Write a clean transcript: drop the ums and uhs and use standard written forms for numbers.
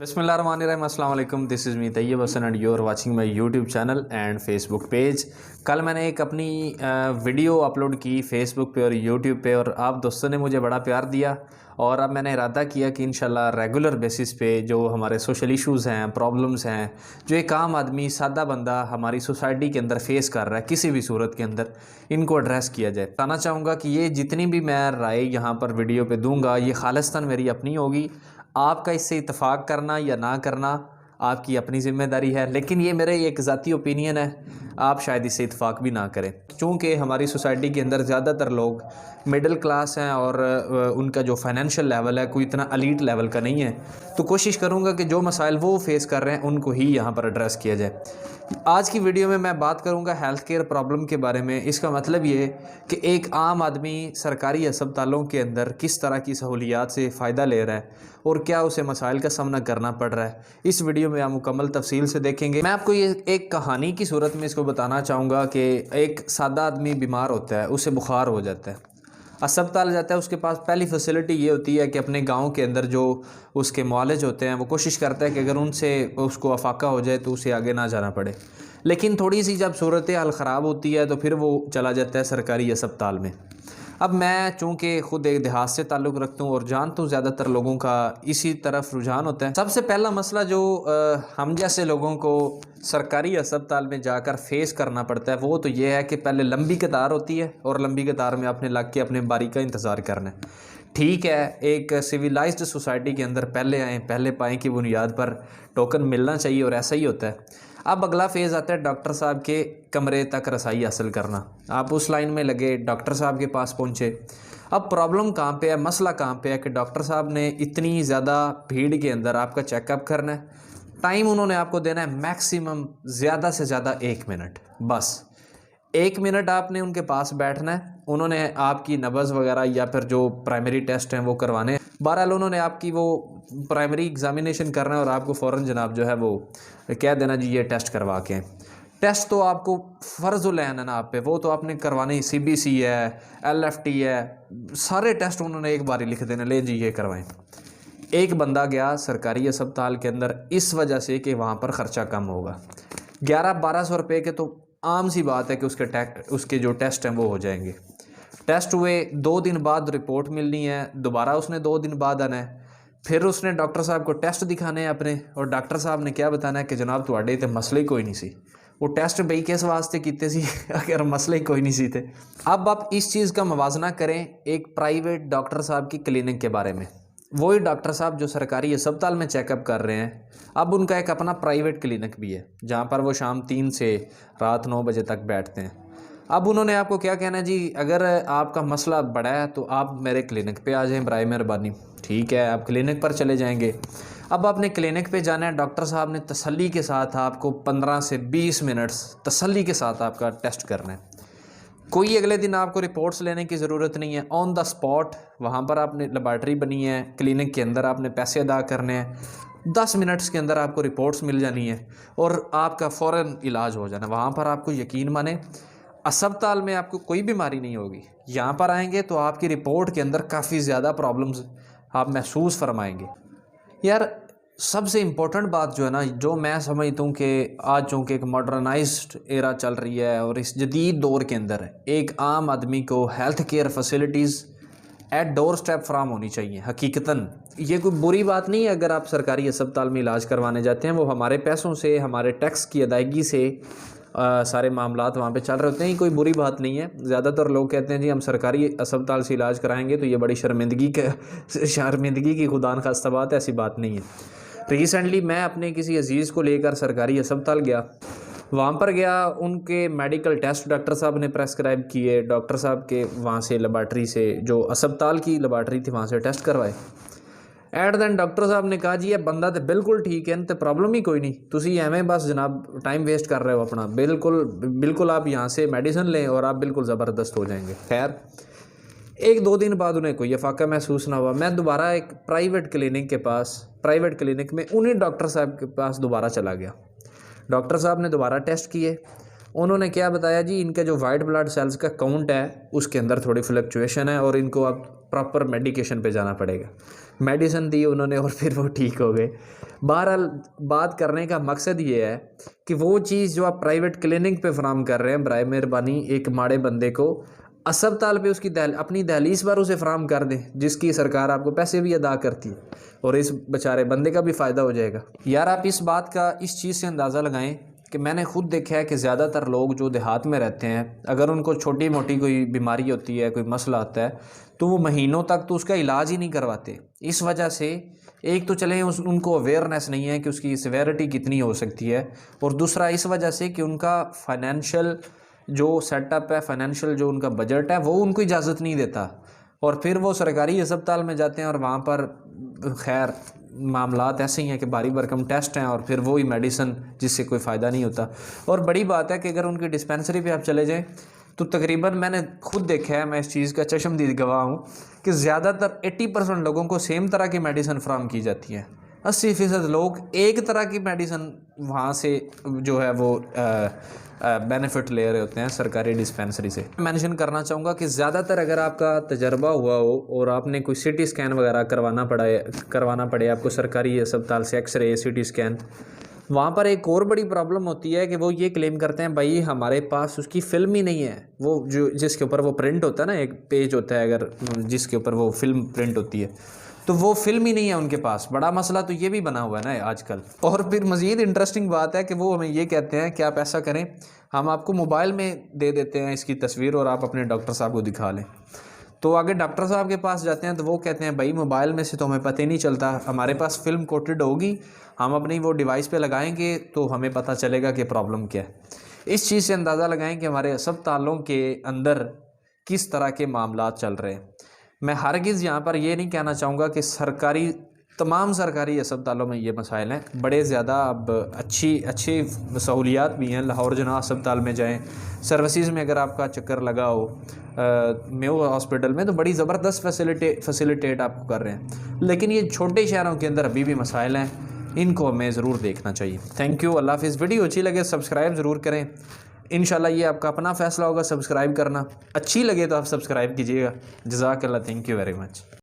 बिस्मिल्लाहिर्रहमानिर्रहीम, अस्सलाम वालेकुम। This is me Tayyab Hasan and you are watching my YouTube channel and Facebook page. कल मैंने एक अपनी वीडियो अपलोड की फेसबुक पे और यूट्यूब पे, और आप दोस्तों ने मुझे बड़ा प्यार दिया। और अब मैंने इरादा किया कि इंशाल्लाह रेगुलर बेसिस पे जो हमारे सोशल इश्यूज़ हैं, प्रॉब्लम्स हैं, जो एक आम आदमी सादा बंदा हमारी सोसाइटी के अंदर फेस कर रहा है किसी भी सूरत के अंदर, इनको एड्रेस किया जाए। बताना चाहूँगा कि ये जितनी भी मैं राय यहाँ पर वीडियो पे दूँगा, ये खालिस्तान मेरी अपनी होगी। आपका इससे इत्तेफाक करना या ना करना आपकी अपनी ज़िम्मेदारी है, लेकिन ये मेरे एक ज़ाती ओपिनियन है। आप शायद इससे इत्तेफाक भी ना करें, क्योंकि हमारी सोसाइटी के अंदर ज़्यादातर लोग मिडिल क्लास हैं और उनका जो फाइनेंशियल लेवल है कोई इतना एलीट लेवल का नहीं है। तो कोशिश करूँगा कि जो मसाइल वो फेस कर रहे हैं उनको ही यहाँ पर एड्रेस किया जाए। आज की वीडियो में मैं बात करूँगा हेल्थ केयर प्रॉब्लम के बारे में। इसका मतलब ये कि एक आम आदमी सरकारी अस्पतालों के अंदर किस तरह की सहूलियात से फ़ायदा ले रहा है और क्या उसे मसाइल का सामना करना पड़ रहा है। इस वीडियो में आप मुकम्मल तफसील से देखेंगे। मैं आपको ये एक कहानी की सूरत में इसको बताना चाहूँगा कि एक सादा आदमी बीमार होता है, उसे बुखार हो जाता है, अस्पताल जाता है। उसके पास पहली फैसिलिटी ये होती है कि अपने गांव के अंदर जो उसके मुआलिज होते हैं वो कोशिश करता है कि अगर उनसे उसको अफाका हो जाए तो उसे आगे ना जाना पड़े। लेकिन थोड़ी सी जब सूरत हाल ख़राब होती है तो फिर वो चला जाता है सरकारी अस्पताल में। अब मैं चूँकि ख़ुद एक देहात से ताल्लुक़ रखता हूँ और जानता हूँ ज़्यादातर लोगों का इसी तरफ रुझान होता है। सबसे पहला मसला जो हम जैसे लोगों को सरकारी अस्पताल में जाकर फेस करना पड़ता है वो तो ये है कि पहले लंबी कतार होती है और लंबी कतार में आपने लग के अपने बारी का इंतज़ार करना है। ठीक है, एक सिविलाइज्ड सोसाइटी के अंदर पहले आएँ पहले पाएँ की बुनियाद पर टोकन मिलना चाहिए और ऐसा ही होता है। अब अगला फेज़ आता है डॉक्टर साहब के कमरे तक रसाई हासिल करना। आप उस लाइन में लगे, डॉक्टर साहब के पास पहुँचे। अब प्रॉब्लम कहाँ पे है, मसला कहाँ पे है कि डॉक्टर साहब ने इतनी ज़्यादा भीड़ के अंदर आपका चेकअप करना है। टाइम उन्होंने आपको देना है मैक्सिमम ज़्यादा से ज़्यादा 1 मिनट, बस 1 मिनट आपने उनके पास बैठना है। उन्होंने आपकी नब्ज़ वगैरह या फिर जो प्राइमरी टेस्ट हैं वो करवाने हैं। बहरहाल उन्होंने आपकी वो प्राइमरी एग्जामिनेशन करना है और आपको फ़ौरन जनाब जो है वो कह देना जी ये टेस्ट करवा के। टेस्ट तो आपको फ़र्ज़ लैन है ना आप पे, वो तो आपने करवाने ही। CBC है, LFT है, सारे टेस्ट उन्होंने एक बार ही लिख देना, ले जी ये करवाएं। एक बंदा गया सरकारी अस्पताल के अंदर इस वजह से कि वहाँ पर ख़र्चा कम होगा। 1100-1200 रुपये के तो आम सी बात है कि उसके जो टेस्ट हैं वो हो जाएंगे। टेस्ट हुए, 2 दिन बाद रिपोर्ट मिलनी है, दोबारा उसने 2 दिन बाद आना है। फिर उसने डॉक्टर साहब को टेस्ट दिखाने हैं अपने, और डॉक्टर साहब ने क्या बताना है कि जनाब तुहाडे ते मसले ही कोई नहीं सी। वो टेस्ट बई किस वास्ते कीते सी अगर मसले ही कोई नहीं सी थे। अब आप इस चीज़ का मवाजना करें एक प्राइवेट डॉक्टर साहब की क्लिनिक के बारे में। वही डॉक्टर साहब जो सरकारी अस्पताल में चेकअप कर रहे हैं, अब उनका एक अपना प्राइवेट क्लिनिक भी है जहाँ पर वो शाम 3 से रात 9 बजे तक बैठते हैं। अब उन्होंने आपको क्या कहना है जी, अगर आपका मसला बड़ा है तो आप मेरे क्लिनिक पे आ जाएं बराए मेहरबानी। ठीक है, आप क्लिनिक पर चले जाएंगे। अब आपने क्लिनिक पे जाना है, डॉक्टर साहब ने तसल्ली के साथ आपको 15 से 20 मिनट्स तसल्ली के साथ आपका टेस्ट करना है। कोई अगले दिन आपको रिपोर्ट्स लेने की ज़रूरत नहीं है, ऑन द स्पॉट वहाँ पर आपने लेबॉर्ट्री बनी है क्लिनिक के अंदर, आपने पैसे अदा करने हैं, 10 मिनट्स के अंदर आपको रिपोर्ट्स मिल जानी है और आपका फ़ौरन इलाज हो जाना। वहाँ पर आपको यकीन माने अस्पताल में आपको कोई बीमारी नहीं होगी। यहाँ पर आएंगे तो आपकी रिपोर्ट के अंदर काफ़ी ज़्यादा प्रॉब्लम्स आप महसूस फरमाएंगे। यार सबसे इम्पोर्टेंट बात जो है ना, जो मैं समझता हूँ कि आज चूँकि एक मॉडर्नाइज्ड एरा चल रही है और इस जदीद दौर के अंदर एक आम आदमी को health care facilities at door step from होनी चाहिए। हकीकतन ये कोई बुरी बात नहीं है अगर आप सरकारी अस्पताल में इलाज करवाने जाते हैं, वो हमारे पैसों से, हमारे टैक्स की अदायगी से सारे मामलात वहाँ पे चल रहे होते हैं। कोई बुरी बात नहीं है। ज़्यादातर लोग कहते हैं जी हम सरकारी अस्पताल से इलाज कराएंगे तो ये बड़ी शर्मिंदगी की खुदा न खास्ता बात है, ऐसी बात नहीं है। रिसेंटली मैं अपने किसी अजीज़ को लेकर सरकारी अस्पताल गया। वहाँ पर गया, उनके मेडिकल टेस्ट डॉक्टर साहब ने प्रेस्क्राइब किए। डॉक्टर साहब के वहाँ से लेबॉर्ट्री से, जो अस्पताल की लेबॉर्ट्री थी, वहाँ से टेस्ट करवाए। एट दैन डॉक्टर साहब ने कहा जी ये बंदा तो बिल्कुल ठीक है, तो प्रॉब्लम ही कोई नहीं, तुसी एवं बस जनाब टाइम वेस्ट कर रहे हो अपना, बिल्कुल आप यहाँ से मेडिसिन लें और आप बिल्कुल ज़बरदस्त हो जाएंगे। खैर 1-2 दिन बाद उन्हें कोई अफाका महसूस ना हुआ। मैं दोबारा एक प्राइवेट क्लिनिक में उन्हीं डॉक्टर साहब के पास दोबारा चला गया। डॉक्टर साहब ने दोबारा टेस्ट किए। उन्होंने क्या बताया जी, इनके जो वाइट ब्लड सेल्स का काउंट है उसके अंदर थोड़ी फ्लक्चुएशन है और इनको आप प्रॉपर मेडिकेशन पे जाना पड़ेगा। मेडिसिन दी उन्होंने और फिर वो ठीक हो गए। बहरहाल बात करने का मकसद ये है कि वो चीज़ जो आप प्राइवेट क्लिनिक पे फराम कर रहे हैं, बराए मेहरबानी एक माड़े बंदे को अस्पताल पे उसकी अपनी दहलीज पर उसे फराम कर दें, जिसकी सरकार आपको पैसे भी अदा करती है और इस बेचारे बंदे का भी फ़ायदा हो जाएगा। यार आप इस बात का इस चीज़ से अंदाज़ा लगाएं कि मैंने खुद देखा है कि ज़्यादातर लोग जो देहात में रहते हैं, अगर उनको छोटी मोटी कोई बीमारी होती है, कोई मसला आता है, तो वो महीनों तक तो उसका इलाज ही नहीं करवाते। इस वजह से एक तो चलें उनको अवेयरनेस नहीं है कि उसकी सिवेरिटी कितनी हो सकती है, और दूसरा इस वजह से कि उनका फाइनेंशियल जो सेटअप है, फाइनेंशियल जो उनका बजट है, वो उनको इजाज़त नहीं देता। और फिर वो सरकारी अस्पताल में जाते हैं और वहाँ पर खैर मामलात ऐसे ही हैं कि भारी भरकम टेस्ट हैं और फिर वो ही मेडिसिन जिससे कोई फ़ायदा नहीं होता। और बड़ी बात है कि अगर उनकी डिस्पेंसरी पे आप चले जाएं तो तकरीबन मैंने खुद देखा है, मैं इस चीज़ का चश्मदीद गवाह हूँ कि ज़्यादातर 80% लोगों को सेम तरह की मेडिसिन फ्राहम की जाती है। 80% लोग एक तरह की मेडिसिन वहाँ से जो है वो बेनिफिट ले रहे होते हैं सरकारी डिस्पेंसरी से। मेंशन करना चाहूँगा कि ज़्यादातर अगर आपका तजर्बा हुआ हो और आपने कोई सीटी स्कैन वगैरह करवाना पड़े आपको सरकारी अस्पताल से, एक्सरे, सीटी स्कैन, वहाँ पर एक और बड़ी प्रॉब्लम होती है कि वो ये क्लेम करते हैं भाई हमारे पास उसकी फ़िल्म ही नहीं है, वो जो जिसके ऊपर वो प्रिंट होता है ना, एक पेज होता है अगर जिसके ऊपर वो फिल्म प्रिंट होती है, तो वो फिल्म ही नहीं है उनके पास। बड़ा मसला तो ये भी बना हुआ है ना आजकल। और फिर मज़ीद इंटरेस्टिंग बात है कि वो हमें ये कहते हैं कि आप ऐसा करें, हम आपको मोबाइल में दे देते हैं इसकी तस्वीर और आप अपने डॉक्टर साहब को दिखा लें। तो आगे डॉक्टर साहब के पास जाते हैं तो वो कहते हैं भाई मोबाइल में से तो हमें पता ही नहीं चलता, हमारे पास फिल्म कोटेड होगी, हम अपनी वो डिवाइस पे लगाएंगे तो हमें पता चलेगा कि प्रॉब्लम क्या है। इस चीज़ से अंदाज़ा लगाएं कि हमारे अस्पतालों के अंदर किस तरह के मामलात चल रहे हैं। मैं हरगिज़ यहाँ पर ये नहीं कहना चाहूँगा कि तमाम सरकारी अस्पतालों में ये मसाइल हैं। बड़े ज़्यादा अब अच्छी सहूलियात भी हैं। लाहौर जना अस्पताल में जाएं, सर्विसेज में अगर आपका चक्कर लगा हो मेयो हॉस्पिटल में, तो बड़ी ज़बरदस्त फैसिलिटेट आपको कर रहे हैं। लेकिन ये छोटे शहरों के अंदर अभी भी मसाइल हैं, इनको हमें ज़रूर देखना चाहिए। थैंक यू, अल्लाह हाफ़िज़। वीडियो अच्छी लगे सब्सक्राइब ज़रूर करें। इंशाल्लाह ये आपका अपना फ़ैसला होगा सब्सक्राइब करना, अच्छी लगे तो आप सब्सक्राइब कीजिएगा। जज़ाकल्लाह, थैंक यू वेरी मच।